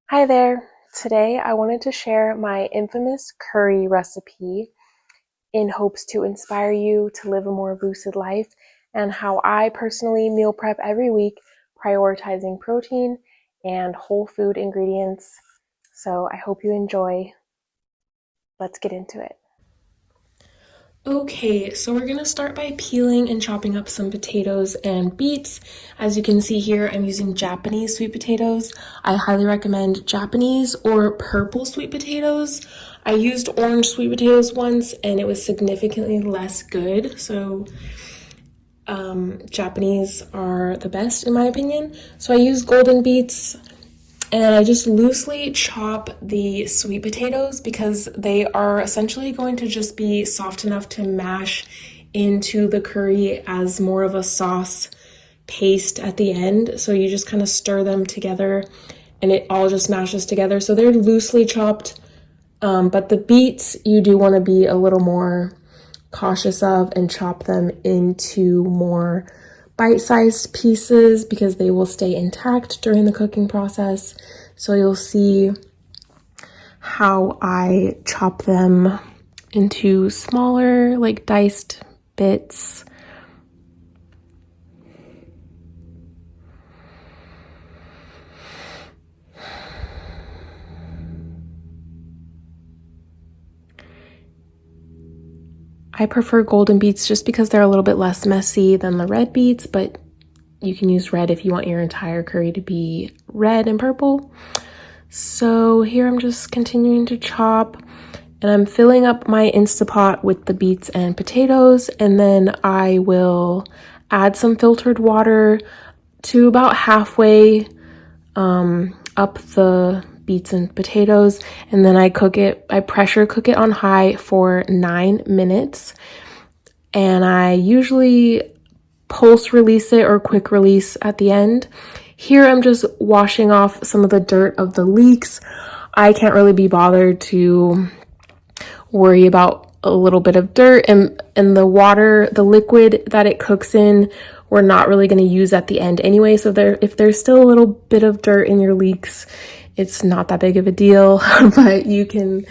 Hi there. Today I wanted to share my infamous curry recipe in hopes to inspire you to live a more lucid life and how I personally meal prep every week, prioritizing protein and whole food ingredients. So I hope you enjoy. Let's get into it. Okay, so we're gonna start by peeling and chopping up some potatoes and beets. As you can see here, I'm using Japanese sweet potatoes. I highly recommend Japanese or purple sweet potatoes. I used orange sweet potatoes once and it was significantly less good. So Japanese are the best in my opinion. So I use golden beets. And I just loosely chop the sweet potatoes because they are essentially going to just be soft enough to mash into the curry as more of a sauce paste at the end. So you just kind of stir them together and it all just mashes together. So they're loosely chopped, but the beets you do want to be a little more cautious of and chop them into more bite-sized pieces because they will stay intact during the cooking process. So you'll see how I chop them into smaller, like diced bits. I prefer golden beets just because they're a little bit less messy than the red beets, but you can use red if you want your entire curry to be red and purple. So here I'm just continuing to chop and I'm filling up my Instapot with the beets and potatoes, and then I will add some filtered water to about halfway up the beets and potatoes, and then I pressure cook it on high for 9 minutes, and I usually pulse release it or quick release at the end. Here I'm just washing off some of the dirt of the leeks. I can't really be bothered to worry about a little bit of dirt, and the water, the liquid that it cooks in, we're not really going to use at the end anyway. So if there's still a little bit of dirt in your leeks, it's not that big of a deal, but you can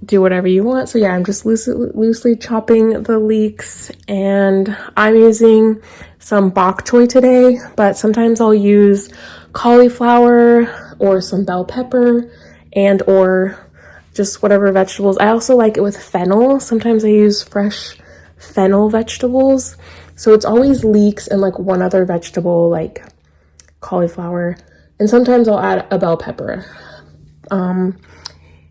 do whatever you want. So yeah, I'm just loosely chopping the leeks, and I'm using some bok choy today, but sometimes I'll use cauliflower or some bell pepper and or just whatever vegetables. I also like it with fennel. Sometimes I use fresh fennel vegetables. So it's always leeks and like one other vegetable like cauliflower. And sometimes I'll add a bell pepper.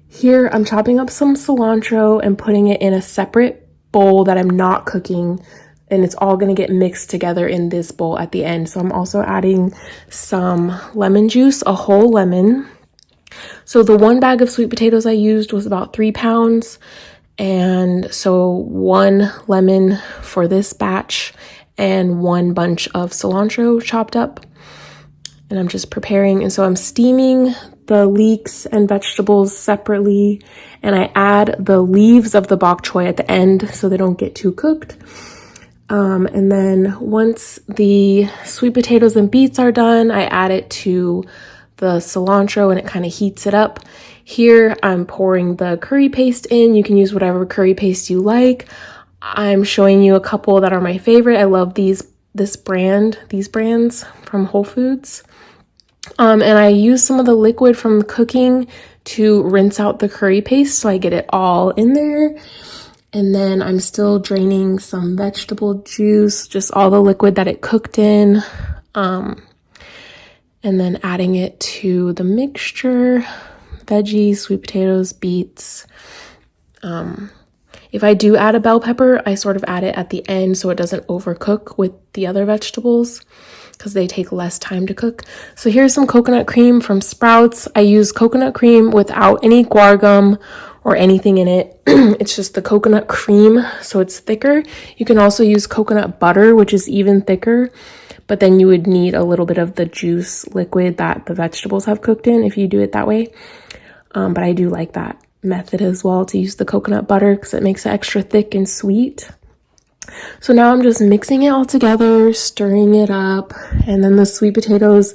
Here I'm chopping up some cilantro and putting it in a separate bowl that I'm not cooking, and it's all going to get mixed together in this bowl at the end. So I'm also adding some lemon juice, a whole lemon. So the one bag of sweet potatoes I used was about 3 pounds, and so 1 lemon for this batch and 1 bunch of cilantro chopped up. And I'm just preparing, and so I'm steaming the leeks and vegetables separately, and I add the leaves of the bok choy at the end so they don't get too cooked. And then once the sweet potatoes and beets are done, I add it to the cilantro and it kind of heats it up. Here I'm pouring the curry paste in. You can use whatever curry paste you like. I'm showing you a couple that are my favorite. I love these brands from Whole Foods. And I use some of the liquid from cooking to rinse out the curry paste so I get it all in there. And then I'm still draining some vegetable juice, just all the liquid that it cooked in. And then adding it to the mixture, veggies, sweet potatoes, beets. If I do add a bell pepper, I sort of add it at the end so it doesn't overcook with the other vegetables, because they take less time to cook. So here's some coconut cream from Sprouts. I use coconut cream without any guar gum or anything in it. It's just the coconut cream, so it's thicker. You can also use coconut butter, which is even thicker, but then you would need a little bit of the juice liquid that the vegetables have cooked in if you do it that way. But I do like that method as well, to use the coconut butter because it makes it extra thick and sweet. So now I'm just mixing it all together, stirring it up, and then the sweet potatoes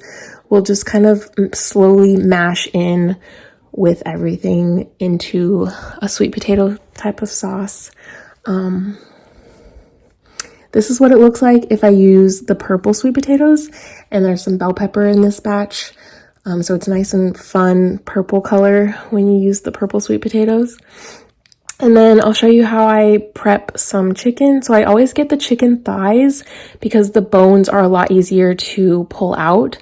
will just kind of slowly mash in with everything into a sweet potato type of sauce. This is what it looks like if I use the purple sweet potatoes, and there's some bell pepper in this batch. So it's nice and fun purple color when you use the purple sweet potatoes. And then I'll show you how I prep some chicken. So I always get the chicken thighs because the bones are a lot easier to pull out.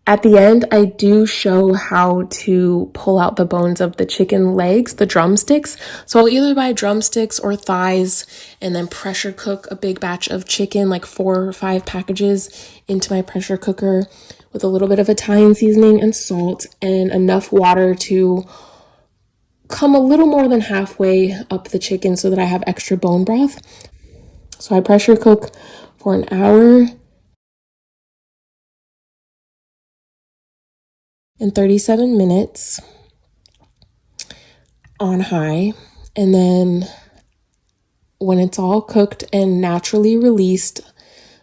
At the end, I do show how to pull out the bones of the chicken legs, the drumsticks. So I'll either buy drumsticks or thighs and then pressure cook a big batch of chicken, like 4 or 5 packages, into my pressure cooker with a little bit of Italian seasoning and salt and enough water to come a little more than halfway up the chicken so that I have extra bone broth. So I pressure cook for an hour and 37 minutes on high. And then when it's all cooked and naturally released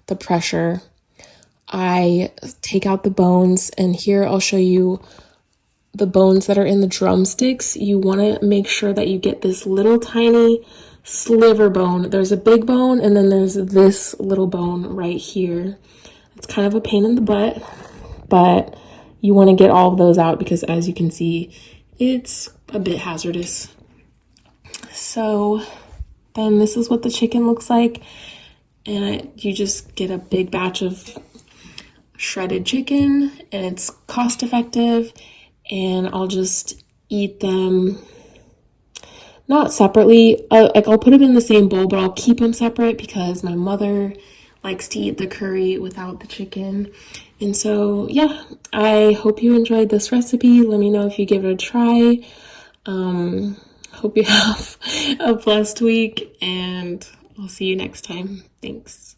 the pressure, I take out the bones. And here I'll show you the bones that are in the drumsticks. You want to make sure that you get this little tiny sliver bone. There's a big bone and then there's this little bone right here. It's kind of a pain in the butt, but you want to get all of those out because, as you can see, it's a bit hazardous. So then this is what the chicken looks like, and you just get a big batch of shredded chicken, and it's cost effective, and I'll just eat them not separately. I'll put them in the same bowl, but I'll keep them separate because my mother likes to eat the curry without the chicken. And so, yeah, I hope you enjoyed this recipe. Let me know if you give it a try. Hope you have a blessed week, and I'll see you next time. Thanks.